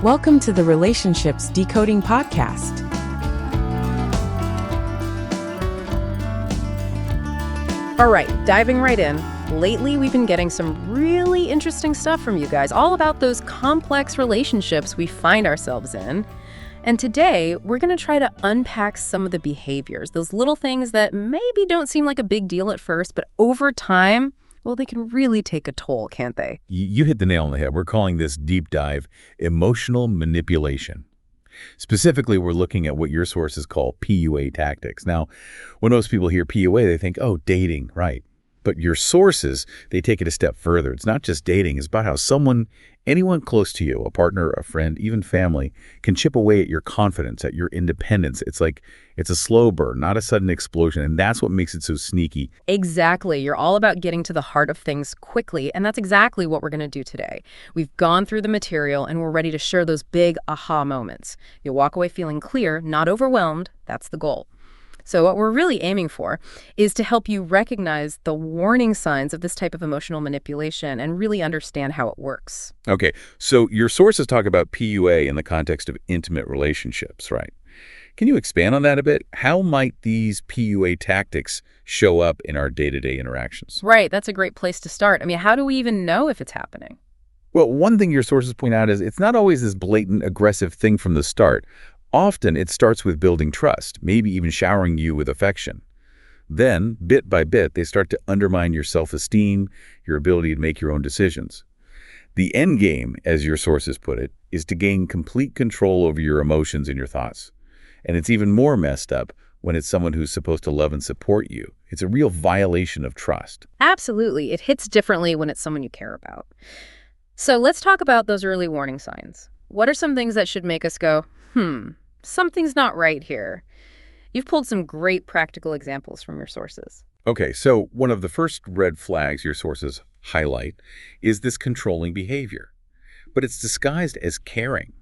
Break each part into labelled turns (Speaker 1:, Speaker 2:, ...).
Speaker 1: Welcome to the Relationships Decoding Podcast.
Speaker 2: All right, diving right in. Lately, we've been getting some really interesting stuff from you guys, all about those complex relationships we find ourselves in. And today, we're going to try to unpack some of the behaviors, those little things that maybe don't seem like a big deal at first, but over time, well, they can really take a toll, can't they?
Speaker 3: You hit the nail on the head. We're calling this deep dive emotional manipulation. Specifically, we're looking at what your sources call PUA tactics. Now, when most people hear PUA, they think, oh, dating, right. But your sources, they take it a step further. It's not just dating. It's about how anyone close to you, a partner, a friend, even family, can chip away at your confidence, at your independence. It's a slow burn, not a sudden explosion. And that's what makes it so sneaky.
Speaker 2: Exactly. You're all about getting to the heart of things quickly. And that's exactly what we're going to do today. We've gone through the material and we're ready to share those big aha moments. You'll walk away feeling clear, not overwhelmed. That's the goal. So what we're really aiming for is to help you recognize the warning signs of this type of emotional manipulation and really understand how it works.
Speaker 3: Okay, so your sources talk about PUA in the context of intimate relationships, right? Can you expand on that a bit? How might these PUA tactics show up in our day-to-day interactions?
Speaker 2: Right, that's a great place to start. I mean, how do we even know if it's happening?
Speaker 3: Well, one thing your sources point out is it's not always this blatant, aggressive thing from the start. Often it starts with building trust, maybe even showering you with affection. Then, bit by bit, they start to undermine your self-esteem, your ability to make your own decisions. The end game, as your sources put it, is to gain complete control over your emotions and your thoughts. And it's even more messed up when it's someone who's supposed to love and support you. It's a real violation of trust.
Speaker 2: Absolutely. It hits differently when it's someone you care about. So let's talk about those early warning signs. What are some things that should make us go, something's not right here? You've pulled some great practical examples from your sources.
Speaker 3: Okay, so one of the first red flags your sources highlight is this controlling behavior. But it's disguised as caring.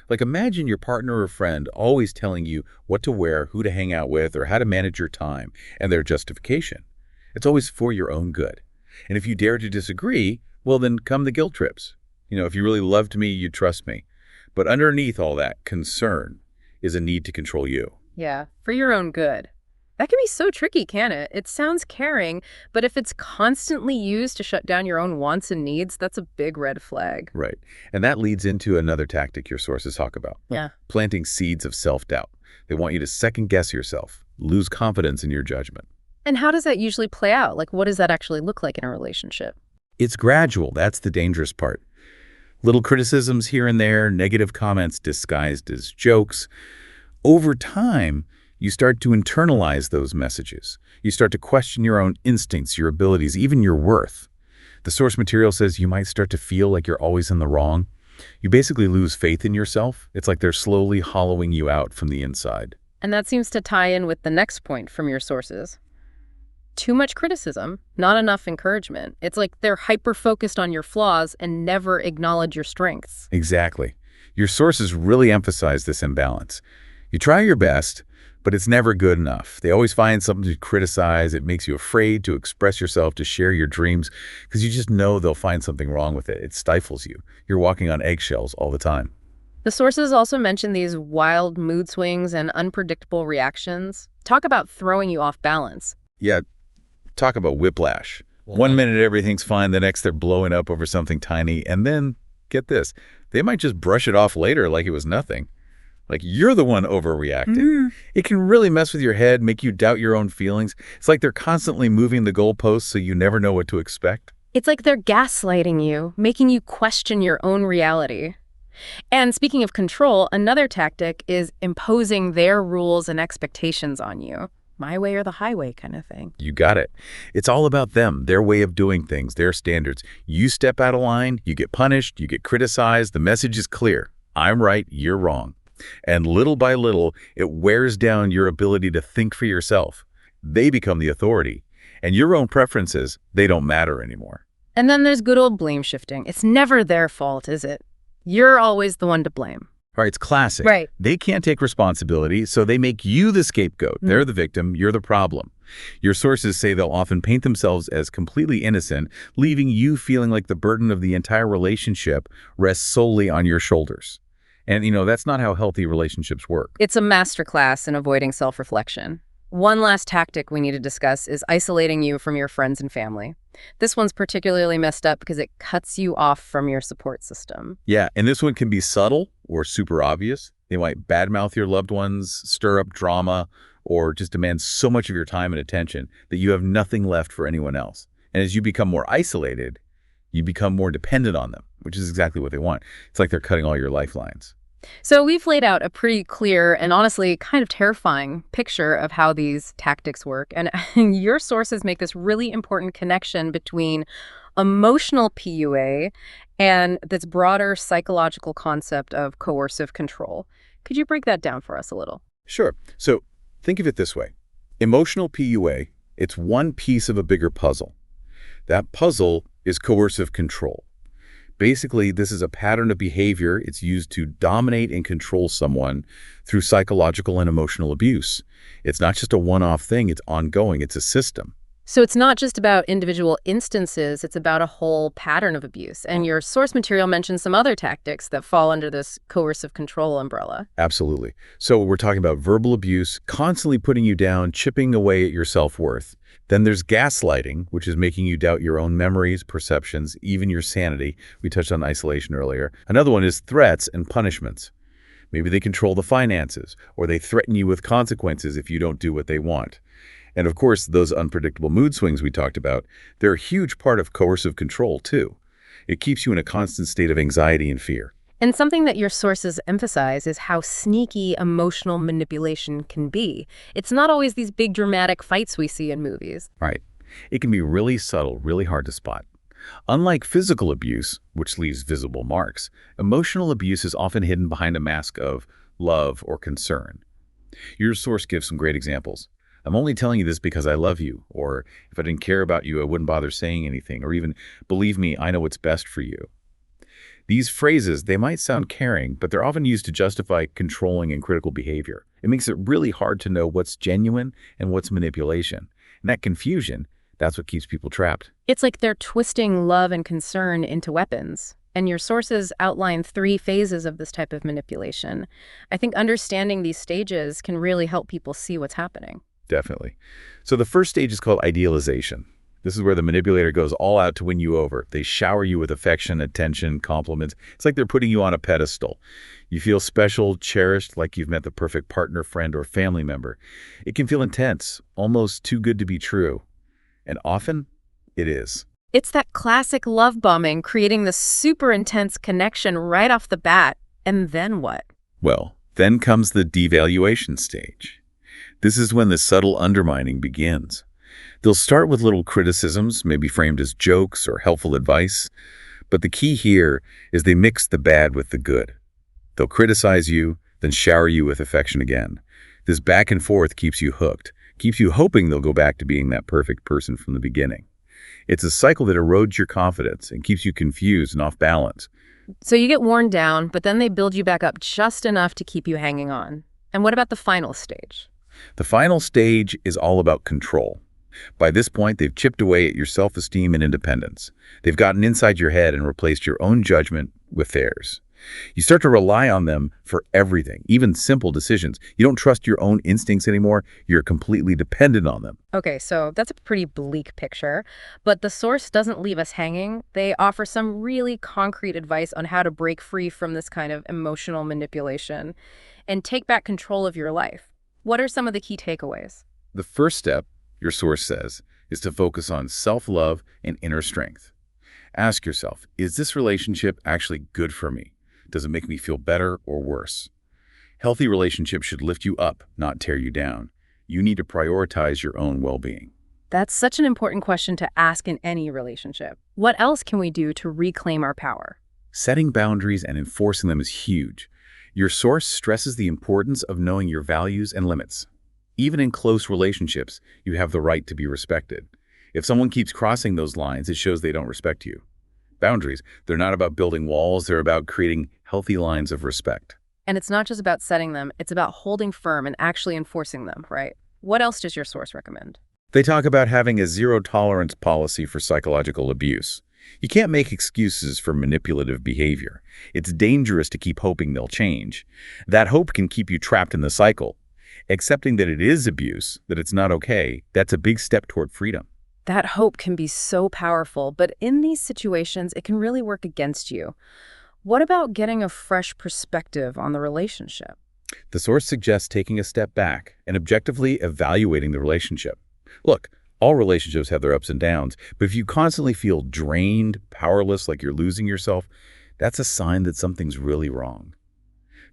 Speaker 3: Like, imagine your partner or friend always telling you what to wear, who to hang out with, or how to manage your time, and their justification. It's always for your own good. And if you dare to disagree, well, then come the guilt trips. If you really loved me, you'd trust me. But underneath all that concern is a need to control you.
Speaker 2: Yeah, for your own good. That can be so tricky, can't it? It sounds caring, but if it's constantly used to shut down your own wants and needs, that's a big red flag.
Speaker 3: Right. And that leads into another tactic your sources talk about.
Speaker 2: Yeah.
Speaker 3: Planting seeds of self-doubt. They want you to second-guess yourself, lose confidence in your judgment.
Speaker 2: And how does that usually play out? Like, what does that actually look like in a relationship?
Speaker 3: It's gradual. That's the dangerous part. Little criticisms here and there, negative comments disguised as jokes. Over time, you start to internalize those messages. You start to question your own instincts, your abilities, even your worth. The source material says you might start to feel like you're always in the wrong. You basically lose faith in yourself. It's like they're slowly hollowing you out from the inside.
Speaker 2: And that seems to tie in with the next point from your sources. Too much criticism, not enough encouragement. It's like they're hyper-focused on your flaws and never acknowledge your strengths.
Speaker 3: Exactly. Your sources really emphasize this imbalance. You try your best, but it's never good enough. They always find something to criticize. It makes you afraid to express yourself, to share your dreams, because you just know they'll find something wrong with it. It stifles you. You're walking on eggshells all the time.
Speaker 2: The sources also mention these wild mood swings and unpredictable reactions. Talk about throwing you off balance.
Speaker 3: Yeah. Talk about whiplash. One minute everything's fine, the next they're blowing up over something tiny, and then, get this, they might just brush it off later like it was nothing. Like you're the one overreacting. It can really mess with your head, make you doubt your own feelings. It's like they're constantly moving the goalposts so you never know what to expect.
Speaker 2: It's like they're gaslighting you, making you question your own reality. And speaking of control, another tactic is imposing their rules and expectations on you. My way or the highway kind of thing.
Speaker 3: You got it. It's all about them, their way of doing things, their standards. You step out of line, you get punished, you get criticized. The message is clear. I'm right, you're wrong. And little by little, it wears down your ability to think for yourself. They become the authority. And your own preferences, they don't matter anymore.
Speaker 2: And then there's good old blame shifting. It's never their fault, is it? You're always the one to blame.
Speaker 3: Right, it's classic.
Speaker 2: Right.
Speaker 3: They can't take responsibility, so they make you the scapegoat. They're the victim, you're the problem. Your sources say they'll often paint themselves as completely innocent, leaving you feeling like the burden of the entire relationship rests solely on your shoulders. And, that's not how healthy relationships work.
Speaker 2: It's a masterclass in avoiding self-reflection. One last tactic we need to discuss is isolating you from your friends and family. This one's particularly messed up because it cuts you off from your support system.
Speaker 3: Yeah, and this one can be subtle or super obvious. They might badmouth your loved ones, stir up drama, or just demand so much of your time and attention that you have nothing left for anyone else. And as you become more isolated, you become more dependent on them, which is exactly what they want. It's like they're cutting all your lifelines.
Speaker 2: So we've laid out a pretty clear and honestly kind of terrifying picture of how these tactics work. And your sources make this really important connection between emotional PUA and this broader psychological concept of coercive control. Could you break that down for us a little?
Speaker 3: Sure. So think of it this way. Emotional PUA, it's one piece of a bigger puzzle. That puzzle is coercive control. Basically, this is a pattern of behavior. It's used to dominate and control someone through psychological and emotional abuse. It's not just a one-off thing. It's ongoing. It's a system.
Speaker 2: So it's not just about individual instances, it's about a whole pattern of abuse. And your source material mentions some other tactics that fall under this coercive control umbrella.
Speaker 3: Absolutely. So we're talking about verbal abuse, constantly putting you down, chipping away at your self-worth. Then there's gaslighting, which is making you doubt your own memories, perceptions, even your sanity. We touched on isolation earlier. Another one is threats and punishments. Maybe they control the finances, or they threaten you with consequences if you don't do what they want. And of course, those unpredictable mood swings we talked about, they're a huge part of coercive control, too. It keeps you in a constant state of anxiety and fear.
Speaker 2: And something that your sources emphasize is how sneaky emotional manipulation can be. It's not always these big dramatic fights we see in movies.
Speaker 3: Right. It can be really subtle, really hard to spot. Unlike physical abuse, which leaves visible marks, emotional abuse is often hidden behind a mask of love or concern. Your source gives some great examples. I'm only telling you this because I love you, or if I didn't care about you, I wouldn't bother saying anything, or even, believe me, I know what's best for you. These phrases, they might sound caring, but they're often used to justify controlling and critical behavior. It makes it really hard to know what's genuine and what's manipulation. And that confusion, that's what keeps people trapped.
Speaker 2: It's like they're twisting love and concern into weapons. And your sources outline 3 phases of this type of manipulation. I think understanding these stages can really help people see what's happening.
Speaker 3: Definitely. So the first stage is called idealization. This is where the manipulator goes all out to win you over. They shower you with affection, attention, compliments. It's like they're putting you on a pedestal. You feel special, cherished, like you've met the perfect partner, friend, or family member. It can feel intense, almost too good to be true. And often, it is.
Speaker 2: It's that classic love bombing, creating this super intense connection right off the bat. And then what?
Speaker 3: Well, then comes the devaluation stage. This is when the subtle undermining begins. They'll start with little criticisms, maybe framed as jokes or helpful advice. But the key here is they mix the bad with the good. They'll criticize you, then shower you with affection again. This back and forth keeps you hooked, keeps you hoping they'll go back to being that perfect person from the beginning. It's a cycle that erodes your confidence and keeps you confused and off balance.
Speaker 2: So you get worn down, but then they build you back up just enough to keep you hanging on. And what about the final stage?
Speaker 3: The final stage is all about control. By this point, they've chipped away at your self-esteem and independence. They've gotten inside your head and replaced your own judgment with theirs. You start to rely on them for everything, even simple decisions. You don't trust your own instincts anymore. You're completely dependent on them.
Speaker 2: Okay, so that's a pretty bleak picture, but the source doesn't leave us hanging. They offer some really concrete advice on how to break free from this kind of emotional manipulation and take back control of your life. What are some of the key takeaways?
Speaker 3: The first step, your source says, is to focus on self-love and inner strength. Ask yourself, is this relationship actually good for me? Does it make me feel better or worse? Healthy relationships should lift you up, not tear you down. You need to prioritize your own well-being.
Speaker 2: That's such an important question to ask in any relationship. What else can we do to reclaim our power?
Speaker 3: Setting boundaries and enforcing them is huge. Your source stresses the importance of knowing your values and limits. Even in close relationships, you have the right to be respected. If someone keeps crossing those lines, it shows they don't respect you. Boundaries, they're not about building walls, they're about creating healthy lines of respect.
Speaker 2: And it's not just about setting them, it's about holding firm and actually enforcing them, right? What else does your source recommend?
Speaker 3: They talk about having a zero-tolerance policy for psychological abuse. You can't make excuses for manipulative behavior. It's dangerous to keep hoping they'll change. That hope can keep you trapped in the cycle. Accepting that it is abuse, that it's not okay, that's a big step toward freedom.
Speaker 2: That hope can be so powerful, but in these situations, it can really work against you. What about getting a fresh perspective on the relationship?
Speaker 3: The source suggests taking a step back and objectively evaluating the relationship. Look, all relationships have their ups and downs, but if you constantly feel drained, powerless, like you're losing yourself, that's a sign that something's really wrong.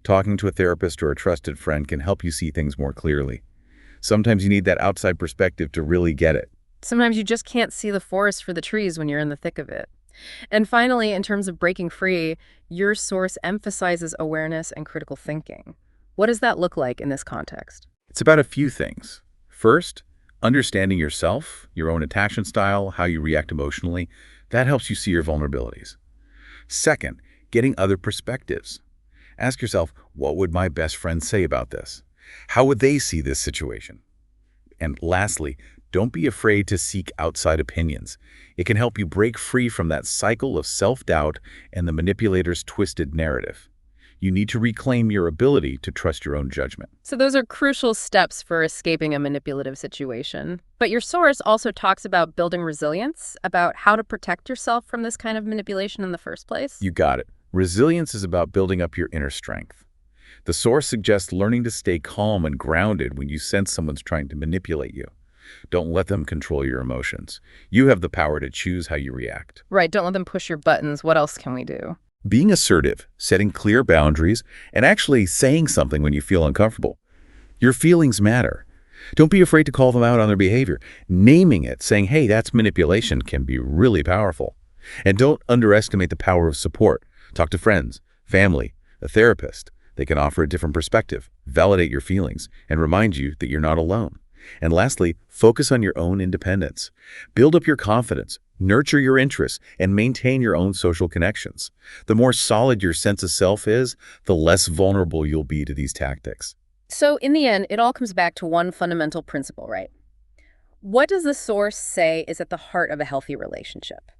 Speaker 3: Talking to a therapist or a trusted friend can help you see things more clearly. Sometimes you need that outside perspective to really get it.
Speaker 2: Sometimes you just can't see the forest for the trees when you're in the thick of it. And finally, in terms of breaking free, your source emphasizes awareness and critical thinking. What does that look like in this context?
Speaker 3: It's about a few things. First, understanding yourself, your own attachment style, how you react emotionally, that helps you see your vulnerabilities. Second, getting other perspectives. Ask yourself, what would my best friend say about this? How would they see this situation? And lastly, don't be afraid to seek outside opinions. It can help you break free from that cycle of self-doubt and the manipulator's twisted narrative. You need to reclaim your ability to trust your own judgment.
Speaker 2: So those are crucial steps for escaping a manipulative situation. But your source also talks about building resilience, about how to protect yourself from this kind of manipulation in the first place.
Speaker 3: You got it. Resilience is about building up your inner strength. The source suggests learning to stay calm and grounded when you sense someone's trying to manipulate you. Don't let them control your emotions. You have the power to choose how you react.
Speaker 2: Right, don't let them push your buttons. What else can we do?
Speaker 3: Being assertive, setting clear boundaries, and actually saying something when you feel uncomfortable. Your feelings matter. Don't be afraid to call them out on their behavior. Naming it, saying, hey, that's manipulation, can be really powerful. And don't underestimate the power of support. Talk to friends, family, a therapist. They can offer a different perspective, validate your feelings, and remind you that you're not alone. And lastly, focus on your own independence. Build up your confidence, nurture your interests, and maintain your own social connections. The more solid your sense of self is, the less vulnerable you'll be to these tactics.
Speaker 2: So in the end, it all comes back to one fundamental principle, right? What does the source say is at the heart of a healthy relationship?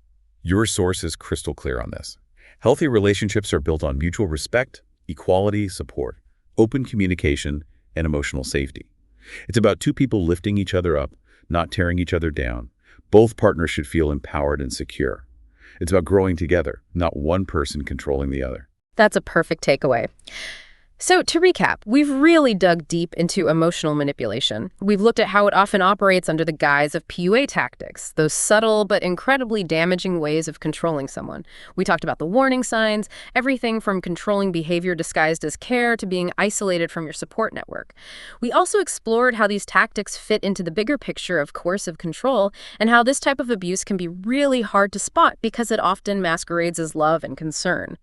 Speaker 3: Your source is crystal clear on this. Healthy relationships are built on mutual respect, equality, support, open communication, and emotional safety. It's about two people lifting each other up, not tearing each other down. Both partners should feel empowered and secure. It's about growing together, not one person controlling the other.
Speaker 2: That's a perfect takeaway. So to recap, we've really dug deep into emotional manipulation. We've looked at how it often operates under the guise of PUA tactics, those subtle but incredibly damaging ways of controlling someone. We talked about the warning signs, everything from controlling behavior disguised as care to being isolated from your support network. We also explored how these tactics fit into the bigger picture of coercive control and how this type of abuse can be really hard to spot because it often masquerades as love and concern.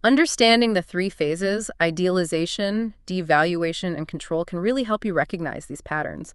Speaker 2: Understanding the three phases, idealization, devaluation, and control, can really help you recognize these patterns.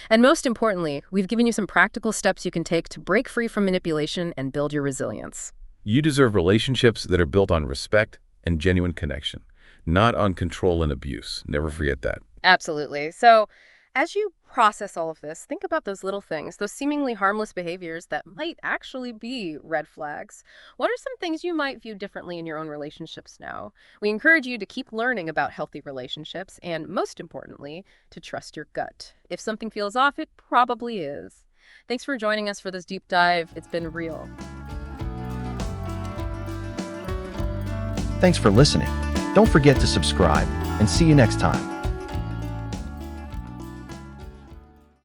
Speaker 2: And most importantly, we've given you some practical steps you can take to break free from manipulation and build your resilience.
Speaker 3: You deserve relationships that are built on respect and genuine connection, not on control and abuse. Never forget that.
Speaker 2: Absolutely. So as you process all of this, think about those little things, those seemingly harmless behaviors that might actually be red flags. What are some things you might view differently in your own relationships now? We encourage you to keep learning about healthy relationships and, most importantly, to trust your gut. If something feels off, it probably is. Thanks for joining us for this deep dive. It's been real.
Speaker 4: Thanks for listening. Don't forget to subscribe, and see you next time.